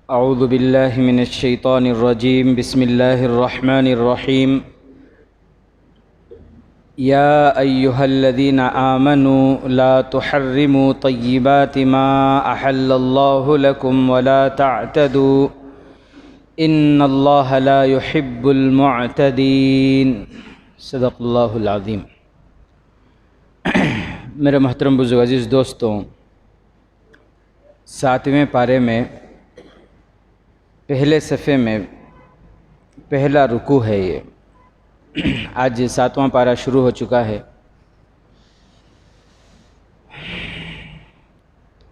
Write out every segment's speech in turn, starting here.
اعوذ باللہ من الشیطان الرجیم بسم اللہ الرحمن الرحیم یا ایہا الذین آمنوا لا تحرموا طیبات ما احل اللہ لکم ولا تعتدوا ان اللہ لا يحب المعتدین۔ صدق اللہ العظیم۔ میرے محترم بزرگ عزیز دوستوں، 7ویں پارے میں پہلے صفحے میں پہلا رکوع ہے۔ یہ آج 7واں پارہ شروع ہو چکا ہے۔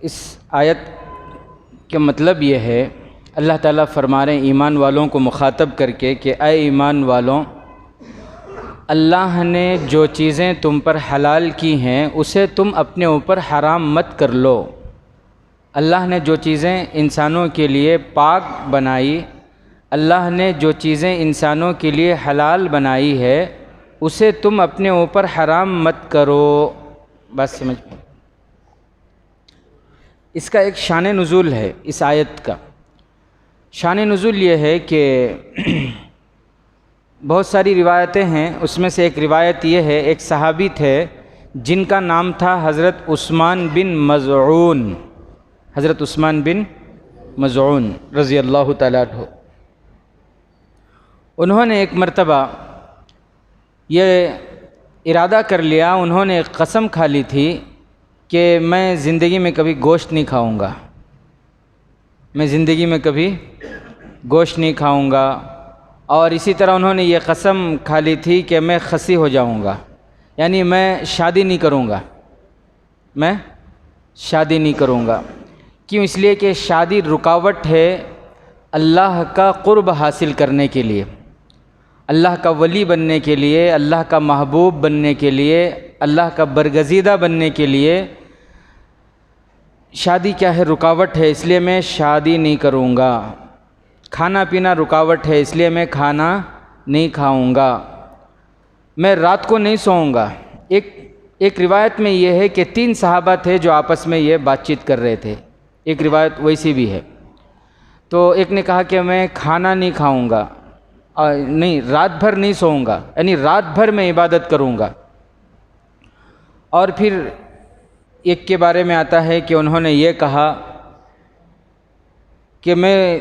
اس آیت کا مطلب یہ ہے، اللہ تعالیٰ فرما رہے ہیں ایمان والوں کو مخاطب کر کے کہ اے ایمان والوں، اللہ نے جو چیزیں تم پر حلال کی ہیں اسے تم اپنے اوپر حرام مت کر لو۔ اللہ نے جو چیزیں انسانوں کے لیے پاک بنائی، اللہ نے جو چیزیں انسانوں کے لیے حلال بنائی ہے اسے تم اپنے اوپر حرام مت کرو۔ بس سمجھ میں اس کا ایک شان نزول ہے۔ اس آیت کا شان نزول یہ ہے کہ بہت ساری روایتیں ہیں، اس میں سے ایک روایت یہ ہے، ایک صحابی تھے جن کا نام تھا حضرت عثمان بن مظعون، حضرت عثمان بن مظعون رضی اللہ تعالیٰ عنہ۔ انہوں نے ایک مرتبہ یہ ارادہ کر لیا، انہوں نے ایک قسم کھا لی تھی کہ میں زندگی میں کبھی گوشت نہیں کھاؤں گا، میں زندگی میں کبھی گوشت نہیں کھاؤں گا، اور اسی طرح انہوں نے یہ قسم کھا لی تھی کہ میں خصی ہو جاؤں گا، یعنی میں شادی نہیں کروں گا، میں شادی نہیں کروں گا۔ کیوں؟ اس لیے کہ شادی رکاوٹ ہے اللہ کا قرب حاصل کرنے کے لیے، اللہ کا ولی بننے کے لیے، اللہ کا محبوب بننے کے لیے، اللہ کا برگزیدہ بننے کے لیے شادی کیا ہے؟ رکاوٹ ہے، اس لیے میں شادی نہیں کروں گا۔ کھانا پینا رکاوٹ ہے، اس لیے میں کھانا نہیں کھاؤں گا۔ میں رات کو نہیں سوؤں گا۔ ایک روایت میں یہ ہے کہ 3 صحابہ تھے جو آپس میں یہ بات چیت کر رہے تھے، ایک روایت ویسی بھی ہے۔ تو ایک نے کہا کہ میں کھانا نہیں کھاؤں گا، نہیں رات بھر نہیں سوؤں گا، یعنی رات بھر میں عبادت کروں گا۔ اور پھر ایک کے بارے میں آتا ہے کہ انہوں نے یہ کہا کہ میں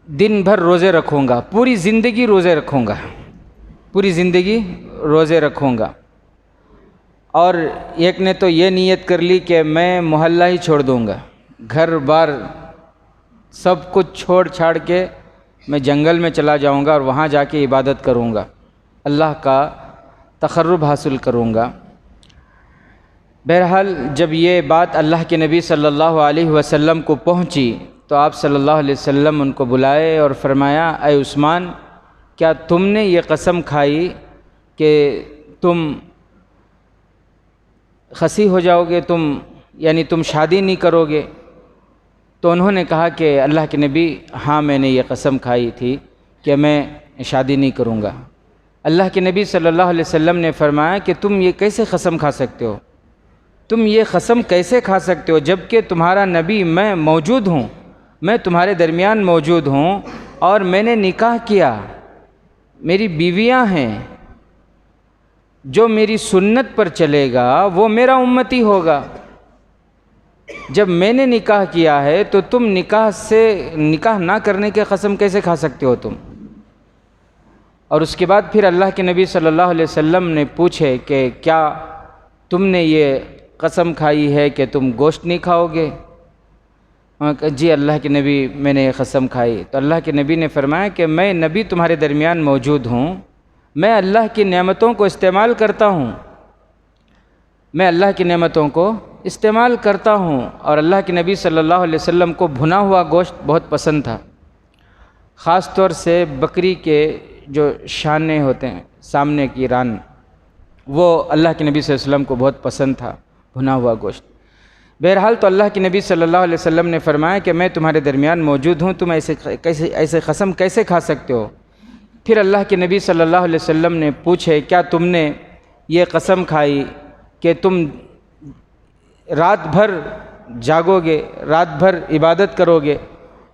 دن بھر روزے رکھوں گا، پوری زندگی روزے رکھوں گا، پوری زندگی روزے رکھوں گا۔ اور ایک نے تو یہ نیت کر لی کہ میں محلہ ہی چھوڑ دوں گا، گھر بار سب کچھ چھوڑ چھاڑ کے میں جنگل میں چلا جاؤں گا اور وہاں جا کے عبادت کروں گا، اللہ کا تقرب حاصل کروں گا۔ بہرحال جب یہ بات اللہ کے نبی صلی اللہ علیہ وسلم کو پہنچی تو آپ صلی اللہ علیہ وسلم ان کو بلائے اور فرمایا، اے عثمان، کیا تم نے یہ قسم کھائی کہ تم خصی ہو جاؤ گے، یعنی تم شادی نہیں کرو گے؟ تو انہوں نے کہا کہ اللہ کے نبی، ہاں میں نے یہ قسم کھائی تھی کہ میں شادی نہیں کروں گا۔ اللہ کے نبی صلی اللہ علیہ وسلم نے فرمایا کہ تم یہ کیسے قسم کھا سکتے ہو؟ تم یہ قسم کیسے کھا سکتے ہو جب کہ تمہارا نبی میں موجود ہوں، میں تمہارے درمیان موجود ہوں اور میں نے نکاح کیا، میری بیویاں ہیں، جو میری سنت پر چلے گا وہ میرا امتی ہوگا۔ جب میں نے نکاح کیا ہے تو تم نکاح نہ کرنے کی قسم کیسے کھا سکتے ہو تم؟ اور اس کے بعد پھر اللہ کے نبی صلی اللہ علیہ وسلم نے پوچھے کہ کیا تم نے یہ قسم کھائی ہے کہ تم گوشت نہیں کھاؤ گے؟ جی اللہ کے نبی، میں نے یہ قسم کھائی۔ تو اللہ کے نبی نے فرمایا کہ میں نبی تمہارے درمیان موجود ہوں، میں اللہ کی نعمتوں کو استعمال کرتا ہوں، میں اللہ کی نعمتوں کو استعمال کرتا ہوں۔ اور اللہ کے نبی صلی اللہ علیہ وسلم کو بھنا ہوا گوشت بہت پسند تھا، خاص طور سے بکری کے جو شانے ہوتے ہیں، سامنے کی ران، وہ اللہ کے نبی صلی اللہ علیہ وسلم کو بہت پسند تھا، بھنا ہوا گوشت۔ بہرحال تو اللہ کے نبی صلی اللہ علیہ وسلم نے فرمایا کہ میں تمہارے درمیان موجود ہوں، تم ایسے قسم کیسے کھا سکتے ہو؟ پھر اللہ کے نبی صلی اللہ علیہ وسلم نے پوچھے، کیا تم نے یہ قسم کھائی کہ تم رات بھر جاگو گے، رات بھر عبادت کرو گے؟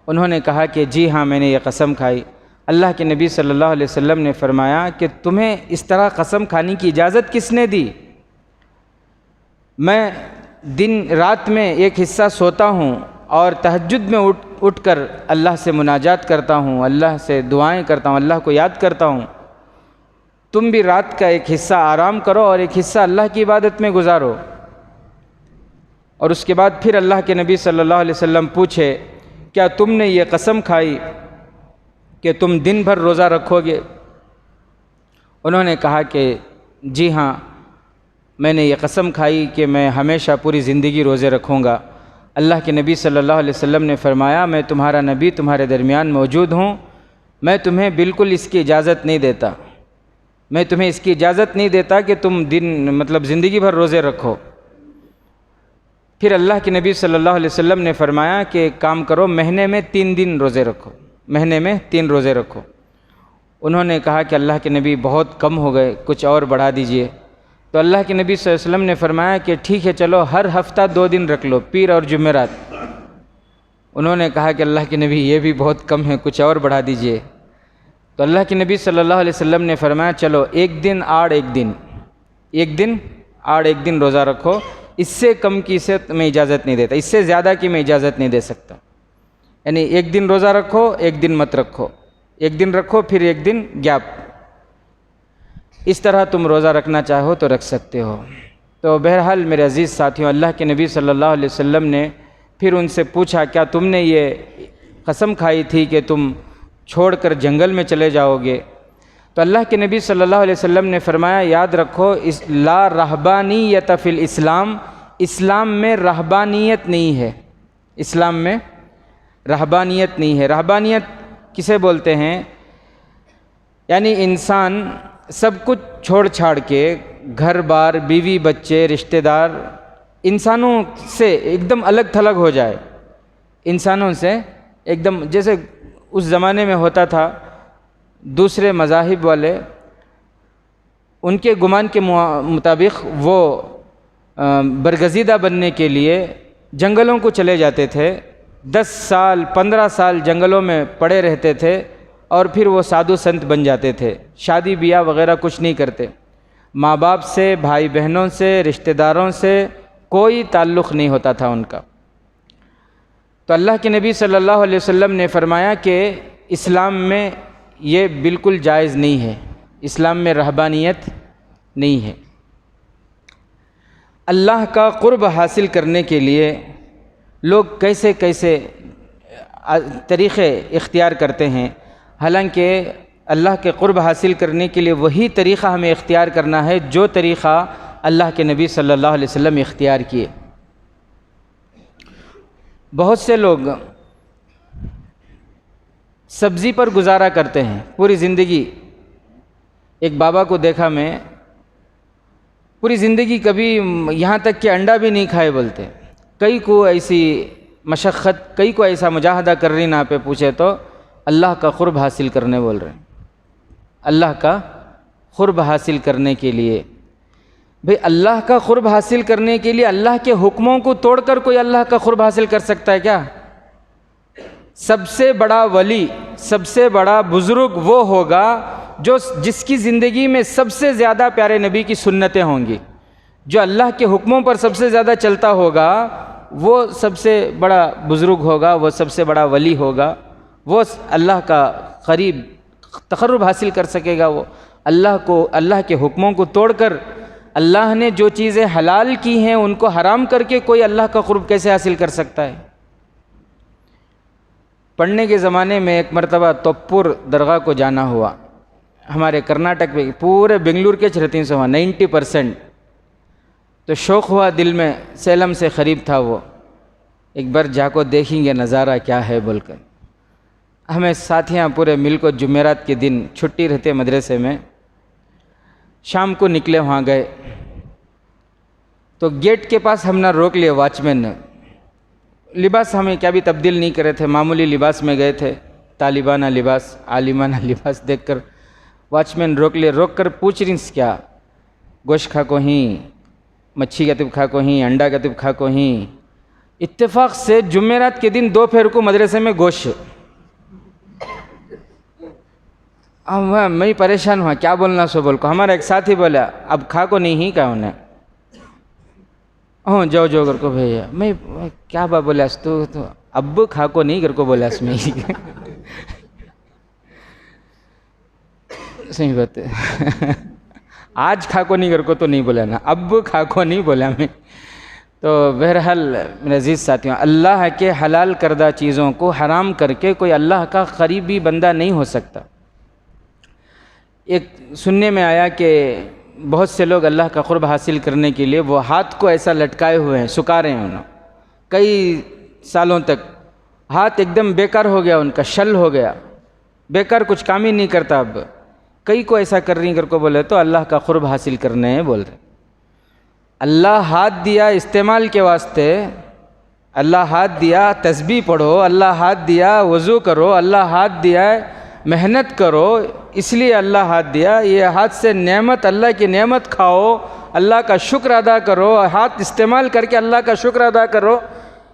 انہوں نے کہا کہ جی ہاں میں نے یہ قسم کھائی۔ اللہ کے نبی صلی اللہ علیہ وسلم نے فرمایا کہ تمہیں اس طرح قسم کھانے کی اجازت کس نے دی؟ میں دن رات میں ایک حصہ سوتا ہوں اور تہجد میں اٹھ کر اللہ سے مناجات کرتا ہوں، اللہ سے دعائیں کرتا ہوں، اللہ کو یاد کرتا ہوں۔ تم بھی رات کا ایک حصہ آرام کرو اور ایک حصہ اللہ کی عبادت میں گزارو۔ اور اس کے بعد پھر اللہ کے نبی صلی اللہ علیہ وسلم پوچھے کیا تم نے یہ قسم کھائی کہ تم دن بھر روزہ رکھو گے؟ انہوں نے کہا کہ جی ہاں میں نے یہ قسم کھائی کہ میں ہمیشہ پوری زندگی روزے رکھوں گا۔ اللہ کے نبی صلی اللہ علیہ وسلم نے فرمایا میں تمہارا نبی تمہارے درمیان موجود ہوں، میں تمہیں بالکل اس کی اجازت نہیں دیتا، میں تمہیں اس کی اجازت نہیں دیتا کہ تم زندگی بھر روزے رکھو۔ پھر اللہ کے نبی صلی اللہ علیہ وسلم نے فرمایا کہ ایک کام کرو، مہینے میں 3 دن روزے رکھو، مہینے میں 3 روزے رکھو۔ انہوں نے کہا کہ اللہ کے نبی بہت کم ہو گئے، کچھ اور بڑھا دیجئے۔ تو اللہ کے نبی صلی اللہ علیہ وسلم نے فرمایا کہ ٹھیک ہے چلو ہر ہفتہ 2 دن رکھ لو، پیر اور جمعرات۔ انہوں نے کہا کہ اللہ کے نبی یہ بھی بہت کم ہے، کچھ اور بڑھا دیجئے۔ تو اللہ کے نبی صلی اللہ علیہ وسلم نے فرمایا چلو ایک دن آڑ ایک دن روزہ رکھو، اس سے کم کی سے میں اجازت نہیں دیتا، اس سے زیادہ کی میں اجازت نہیں دے سکتا۔ یعنی ایک دن روزہ رکھو، ایک دن مت رکھو، ایک دن رکھو پھر ایک دن گیپ، اس طرح تم روزہ رکھنا چاہو تو رکھ سکتے ہو۔ تو بہرحال میرے عزیز ساتھیوں، اللہ کے نبی صلی اللہ علیہ وسلم نے پھر ان سے پوچھا کیا تم نے یہ قسم کھائی تھی کہ تم چھوڑ کر جنگل میں چلے جاؤ گے؟ تو اللہ کے نبی صلی اللہ علیہ وسلم نے فرمایا یاد رکھو لا رہبانیت فی الاسلام، اسلام میں رہبانیت نہیں ہے، اسلام میں رہبانیت نہیں ہے۔ رہبانیت کسے بولتے ہیں؟ یعنی انسان سب کچھ چھوڑ چھاڑ کے گھر بار، بیوی بچے، رشتہ دار، انسانوں سے ایک دم الگ تھلگ ہو جائے، انسانوں سے ایک دم، جیسے اس زمانے میں ہوتا تھا دوسرے مذاہب والے، ان کے گمان کے مطابق وہ برگزیدہ بننے کے لیے جنگلوں کو چلے جاتے تھے، 10 سال 15 سال جنگلوں میں پڑے رہتے تھے اور پھر وہ سادھو سنت بن جاتے تھے، شادی بیاہ وغیرہ کچھ نہیں کرتے، ماں باپ سے، بھائی بہنوں سے، رشتہ داروں سے کوئی تعلق نہیں ہوتا تھا ان کا۔ تو اللہ کے نبی صلی اللہ علیہ وسلم نے فرمایا کہ اسلام میں یہ بالکل جائز نہیں ہے، اسلام میں رہبانیت نہیں ہے۔ اللہ کا قرب حاصل کرنے کے لیے لوگ کیسے کیسے طریقے اختیار کرتے ہیں، حالانکہ اللہ کے قرب حاصل کرنے کے لیے وہی طریقہ ہمیں اختیار کرنا ہے جو طریقہ اللہ کے نبی صلی اللہ علیہ وسلم اختیار کیے۔ بہت سے لوگ سبزی پر گزارا کرتے ہیں پوری زندگی۔ ایک بابا کو دیکھا میں، پوری زندگی کبھی یہاں تک کہ انڈا بھی نہیں کھائے بولتے۔ کئی کو ایسی مشقت، کئی کو ایسا مجاہدہ کر رہی نا پہ پوچھے تو اللہ کا قرب حاصل کرنے بول رہے ہیں، اللہ کا قرب حاصل کرنے کے لیے۔ بھئی اللہ کا قرب حاصل کرنے کے لیے اللہ کے حکموں کو توڑ کر کوئی اللہ کا قرب حاصل کر سکتا ہے کیا؟ سب سے بڑا ولی، سب سے بڑا بزرگ وہ ہوگا جس کی زندگی میں سب سے زیادہ پیارے نبی کی سنتیں ہوں گی، جو اللہ کے حکموں پر سب سے زیادہ چلتا ہوگا، وہ سب سے بڑا بزرگ ہوگا، وہ سب سے بڑا ولی ہوگا، وہ اللہ کا قریب تقرب حاصل کر سکے گا۔ وہ اللہ کے حکموں کو توڑ کر، اللہ نے جو چیزیں حلال کی ہیں ان کو حرام کر کے کوئی اللہ کا قرب کیسے حاصل کر سکتا ہے؟ پڑھنے کے زمانے میں ایک مرتبہ توپور درگاہ کو جانا ہوا، ہمارے کرناٹک میں، پورے بنگلور کے 90%۔ تو شوق ہوا دل میں، سیلم سے قریب تھا وہ، ایک بار جا کو دیکھیں گے نظارہ کیا ہے بول کر۔ ہمیں ساتھیاں پورے مل کو جمعرات کے دن چھٹی رہتے مدرسے میں، شام کو نکلے، وہاں گئے تو گیٹ کے پاس ہم نے روک لیے واچ مین نے۔ لباس ہمیں کیا بھی تبدیل نہیں کرے تھے، معمولی لباس میں گئے تھے، طالبانہ لباس، عالمانہ لباس دیکھ کر واچ مین روک لیے، روک کر پوچھ رہی کیا گوشت کھا کو ہی، مچھی کا تب کھا کو ہی، انڈا کا تب کھا کو ہی، اتفاق سے جمعرات کے دن دوپہر کو مدرسے میں گوشت. اب میں پریشان ہوا کیا بولنا سو بول کو. ہمارا ایک ساتھی بولا اب کھا کو نہیں ہی کہا انہیں. ہاں جاؤ جاؤ کر کو بھیا. میں کیا با بولا تو اب کھا کو نہیں کر کو بولا اس میں. صحیح بات ہے. آج کھا کو نہیں کر کو تو نہیں بولا نا, اب کھا کو نہیں بولا میں. تو بہرحال میرے عزیز ساتھیوں, اللہ کے حلال کردہ چیزوں کو حرام کر کے کوئی اللہ کا قریبی بندہ نہیں ہو سکتا. ایک سننے میں آیا کہ بہت سے لوگ اللہ کا قرب حاصل کرنے کے لیے وہ ہاتھ کو ایسا لٹکائے ہوئے ہیں, سکھا رہے ہیں انہوں کئی سالوں تک. ہاتھ ایک دم بیکار ہو گیا ان کا, شل ہو گیا, بیکار کچھ کام ہی نہیں کرتا. اب کئی کو ایسا کر رہی کر کو بولے تو اللہ کا قرب حاصل کرنے ہیں بول رہے. اللہ ہاتھ دیا استعمال کے واسطے, اللہ ہاتھ دیا تسبیح پڑھو, اللہ ہاتھ دیا وضو کرو, اللہ ہاتھ دیا محنت کرو, اس لیے اللہ ہاتھ دیا. یہ ہاتھ سے نعمت, اللہ کی نعمت کھاؤ, اللہ کا شکر ادا کرو, ہاتھ استعمال کر کے اللہ کا شکر ادا کرو,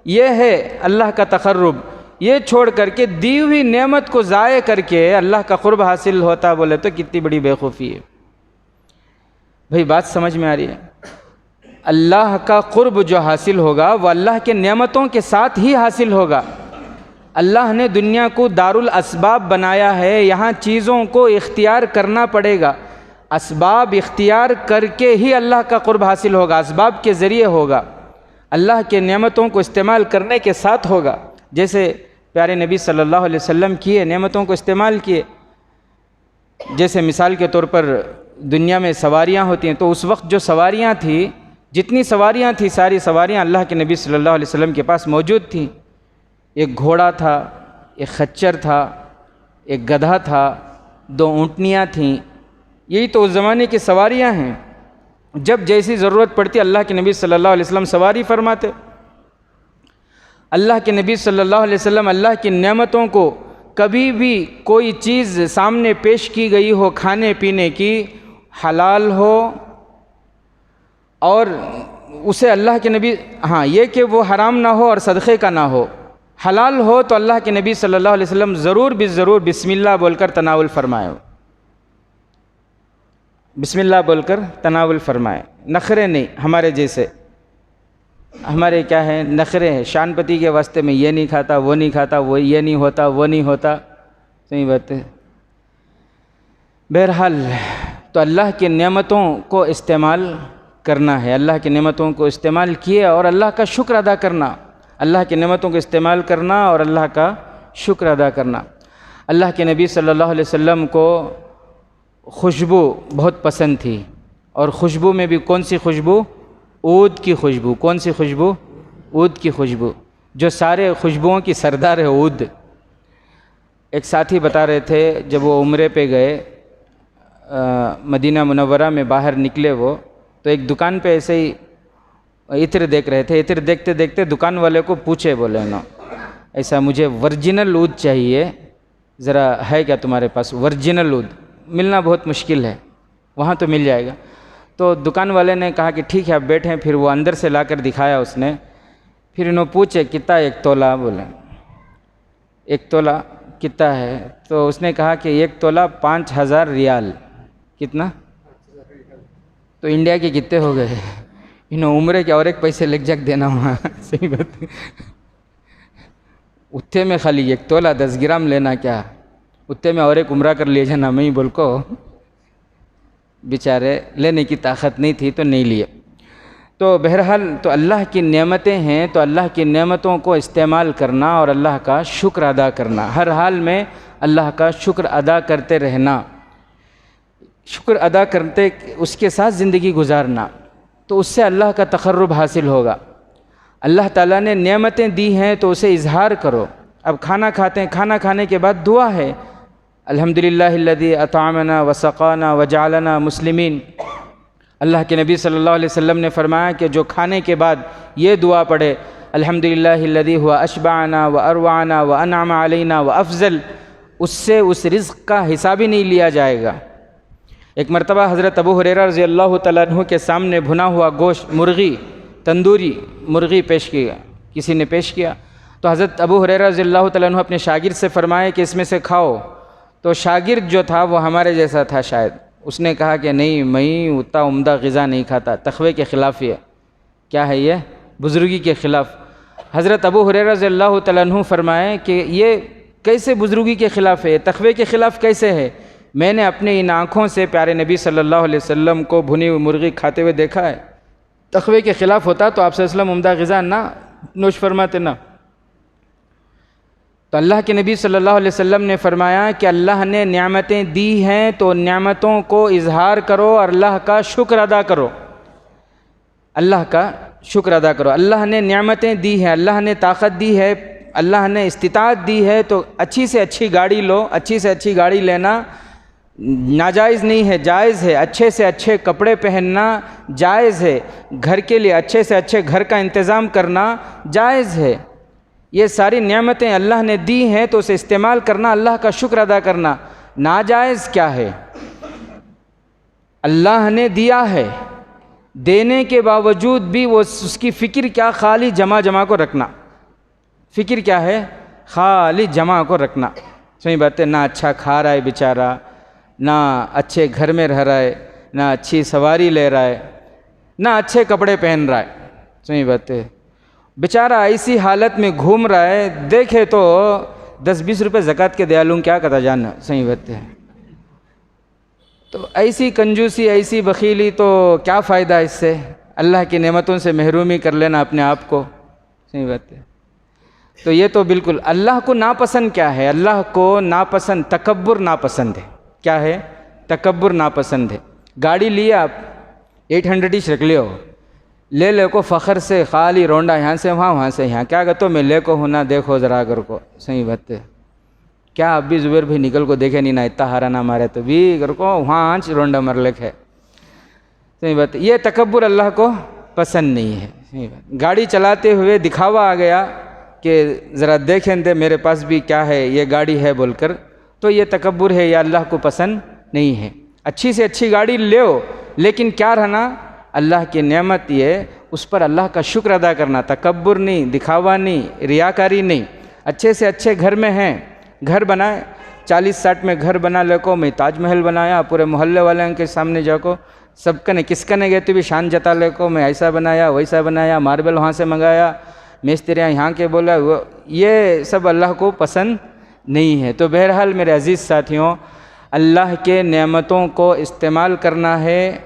یہ ہے اللہ کا تقرب. یہ چھوڑ کر کے دی ہوئی نعمت کو ضائع کر کے اللہ کا قرب حاصل ہوتا بولے تو کتنی بڑی بیوقوفی ہے. بھئی بات سمجھ میں آ رہی ہے؟ اللہ کا قرب جو حاصل ہوگا وہ اللہ کے نعمتوں کے ساتھ ہی حاصل ہوگا. اللہ نے دنیا کو دارالاسباب بنایا ہے, یہاں چیزوں کو اختیار کرنا پڑے گا. اسباب اختیار کر کے ہی اللہ کا قرب حاصل ہوگا, اسباب کے ذریعے ہوگا, اللہ کے نعمتوں کو استعمال کرنے کے ساتھ ہوگا. جیسے پیارے نبی صلی اللہ علیہ وسلم کیے, نعمتوں کو استعمال کیے. جیسے مثال کے طور پر دنیا میں سواریاں ہوتی ہیں, تو اس وقت جو سواریاں تھیں, جتنی سواریاں تھیں ساری سواریاں اللہ کے نبی صلی اللہ علیہ وسلم کے پاس موجود تھیں. ایک گھوڑا تھا, ایک خچر تھا, ایک گدھا تھا, 2 اونٹنیاں تھیں. یہی تو اس زمانے کی سواریاں ہیں. جب جیسی ضرورت پڑتی اللہ کے نبی صلی اللہ علیہ وسلم سواری فرماتے. اللہ کے نبی صلی اللہ علیہ وسلم اللہ کی نعمتوں کو کبھی بھی کوئی چیز سامنے پیش کی گئی ہو کھانے پینے کی, حلال ہو اور اسے اللہ کے نبی, ہاں یہ کہ وہ حرام نہ ہو اور صدقے کا نہ ہو, حلال ہو تو اللہ کے نبی صلی اللہ علیہ وسلم ضرور بسم اللہ بول کر تناول فرمائے. بسم اللہ بول کر تناول فرمائے. نخرے نہیں ہمارے جیسے. ہمارے کیا ہے نخرے ہیں, شان پتی کے واسطے میں یہ نہیں کھاتا, وہ نہیں کھاتا, وہ یہ نہیں ہوتا, وہ نہیں ہوتا. صحیح بات ہے. بہرحال تو اللہ کی نعمتوں کو استعمال کرنا ہے, اللہ کی نعمتوں کو استعمال کیے اور اللہ کا شکر ادا کرنا, اللہ کی نعمتوں کو استعمال کرنا اور اللہ کا شکر ادا کرنا. اللہ کے نبی صلی اللہ علیہ وسلم کو خوشبو بہت پسند تھی, اور خوشبو میں بھی کون سی خوشبو؟ عود کی خوشبو. کون سی خوشبو؟ عود کی خوشبو, جو سارے خوشبوؤں کی سردار ہے عود. ایک ساتھی بتا رہے تھے جب وہ عمرے پہ گئے مدینہ منورہ میں, باہر نکلے وہ تو ایک دکان پہ ایسے ہی عطر دیکھ رہے تھے. عطر دیکھتے دیکھتے دکان والے کو پوچھے, بولے نا ایسا مجھے ورجنل عود چاہیے, ذرا ہے کیا تمہارے پاس ورجنل عود؟ ملنا بہت مشکل ہے, وہاں تو مل جائے گا. تو دکان والے نے کہا کہ ٹھیک ہے آپ بیٹھیں. پھر وہ اندر سے لا کر دکھایا اس نے. پھر انہوں پوچھے کتنا 1 تولہ؟ بولے 1 تولہ کتنا ہے؟ تو اس نے کہا کہ 1 تولہ 5000 ریال. کتنا؟ تو انڈیا کے کتنے ہو گئے؟ انہوں عمرے کے اور ایک پیسے لگ جاک دینا ہوا. صحیح بات. اتنے میں خالی 1 تولہ 10 گرام لینا کیا, اتنے میں اور ایک عمرہ کر لے جانا. میں ہی بول کو بیچارے لینے کی طاقت نہیں تھی تو نہیں لیے. تو بہرحال تو اللہ کی نعمتیں ہیں, تو اللہ کی نعمتوں کو استعمال کرنا اور اللہ کا شکر ادا کرنا, ہر حال میں اللہ کا شکر ادا کرتے رہنا, شکر ادا کرتے اس کے ساتھ زندگی گزارنا, تو اس سے اللہ کا تقرب حاصل ہوگا. اللہ تعالیٰ نے نعمتیں دی ہیں تو اسے اظہار کرو. اب کھانا کھاتے ہیں, کھانا کھانے کے بعد دعا ہے, الحمدللہ الذی اطعمنا وسقانا وجعلنا مسلمین. اللہ کے نبی صلی اللہ علیہ وسلم نے فرمایا کہ جو کھانے کے بعد یہ دعا پڑھے, الحمدللہ الذی هو اشبعنا واروعنا وانعم علینا وافضل, اس سے اس رزق کا حساب ہی نہیں لیا جائے گا. ایک مرتبہ حضرت ابو ہریرہ رضی اللہ تعالیٰ عنہ کے سامنے بھنا ہوا گوشت, مرغی, تندوری مرغی پیش کسی نے پیش کیا تو حضرت ابو ہریرہ رضی اللہ تعالیٰ عنہ اپنے شاگرد سے فرمائے کہ اس میں سے کھاؤ، تو شاگرد جو تھا وہ ہمارے جیسا تھا شاید، اس نے کہا کہ نہیں، میں اتنا عمدہ غذا نہیں کھاتا، تقوی کے خلاف یہ کیا ہے، یہ بزرگی کے خلاف۔ حضرت ابو ہریرہ رضی اللہ تعالیٰ عنہ فرمائے کہ یہ کیسے بزرگی کے خلاف ہے، تقوی کے خلاف کیسے ہے؟ میں نے اپنے ان آنکھوں سے پیارے نبی صلی اللہ علیہ وسلم کو بھنی ہوئی مرغی کھاتے ہوئے دیکھا ہے، تقوی کے خلاف ہوتا تو آپ صلی اللہ علیہ وسلم عمدہ غذا نہ نوش فرماتے نا۔ تو اللہ کے نبی صلی اللہ علیہ وسلم نے فرمایا کہ اللہ نے نعمتیں دی ہیں تو نعمتوں کو اظہار کرو اور اللہ کا شکر ادا کرو، اللہ کا شکر ادا کرو۔ اللہ نے نعمتیں دی ہیں، اللہ نے طاقت دی ہے، اللہ نے استطاعت دی ہے، تو اچھی سے اچھی گاڑی لو، اچھی سے اچھی گاڑی لینا ناجائز نہیں ہے، جائز ہے۔ اچھے سے اچھے کپڑے پہننا جائز ہے، گھر کے لیے اچھے سے اچھے گھر کا انتظام کرنا جائز ہے۔ یہ ساری نعمتیں اللہ نے دی ہیں تو اسے استعمال کرنا، اللہ کا شکر ادا کرنا۔ ناجائز کیا ہے؟ اللہ نے دیا ہے، دینے کے باوجود بھی وہ اس کی فکر کیا، خالی جمع کو رکھنا۔ فکر کیا ہے؟ خالی جمع کو رکھنا۔ صحیح بات ہے، نہ اچھا کھا رہا ہے بیچارہ، نہ اچھے گھر میں رہ رہا ہے، نہ اچھی سواری لے رہا ہے، نہ اچھے کپڑے پہن رہا ہے۔ صحیح بات ہے، بیچارہ ایسی حالت میں گھوم رہا ہے، دیکھے تو 10-20 روپے زکوٰۃ کے دیا لوں، کیا کہتا جاننا۔ صحیح بات ہے، تو ایسی کنجوسی، ایسی بخیلی، تو کیا فائدہ اس سے؟ اللہ کی نعمتوں سے محرومی کر لینا اپنے آپ کو۔ صحیح بات ہے، تو یہ تو بالکل اللہ کو ناپسند کیا ہے؟ اللہ کو ناپسند تکبر ناپسند ہے۔ کیا ہے؟ تکبر ناپسند ہے۔ گاڑی لی آپ 800 رکھ لیو، لے کو فخر سے، خالی رونڈا یہاں سے وہاں، وہاں سے یہاں، کیا کہتے ہو میں لے کو ہونا، دیکھو ذرا کر کو۔ صحیح بات ہے، کیا اب بھی زبیر بھائی نکل کو دیکھے نہیں، نہ اتنا ہارا نہ مارے تو بھی کر کو وہاں آنچ رونڈا مرلک ہے۔ صحیح بات ہے، یہ تکبر اللہ کو پسند نہیں ہے۔ صحیح بات، گاڑی چلاتے ہوئے دکھاوا آ گیا کہ ذرا دیکھیں دے میرے پاس بھی کیا ہے، یہ گاڑی ہے بول کر، تو یہ تکبر ہے، یہ اللہ کو پسند نہیں ہے۔ اچھی سے اچھی گاڑی لیو، لیکن کیا رہنا، اللہ کی نعمت یہ اس پر اللہ کا شکر ادا کرنا، تکبر نہیں، دکھاوا نہیں، ریاکاری نہیں۔ اچھے سے اچھے گھر میں ہیں، گھر بنائے 40-60 میں گھر بنا لے کو، میں تاج محل بنایا، پورے محلے والوں کے سامنے جا کو سب کنے کس کنے گئے تو بھی شان جتا لے کو، میں ایسا بنایا ویسا بنایا، ماربل وہاں سے منگایا، میستریاں یہاں کے بولا، یہ سب اللہ کو پسند نہیں ہے۔ تو بہرحال میرے عزیز ساتھیوں، اللہ کے نعمتوں کو استعمال کرنا ہے،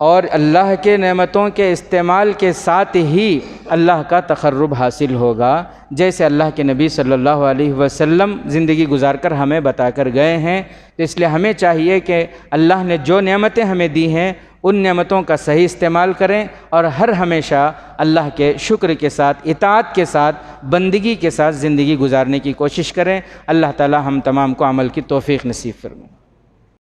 اور اللہ کے نعمتوں کے استعمال کے ساتھ ہی اللہ کا تقرب حاصل ہوگا، جیسے اللہ کے نبی صلی اللہ علیہ وسلم زندگی گزار کر ہمیں بتا کر گئے ہیں۔ تو اس لیے ہمیں چاہیے کہ اللہ نے جو نعمتیں ہمیں دی ہیں ان نعمتوں کا صحیح استعمال کریں، اور ہر ہمیشہ اللہ کے شکر کے ساتھ، اطاعت کے ساتھ، بندگی کے ساتھ زندگی گزارنے کی کوشش کریں۔ اللہ تعالی ہم تمام کو عمل کی توفیق نصیب فرمائے۔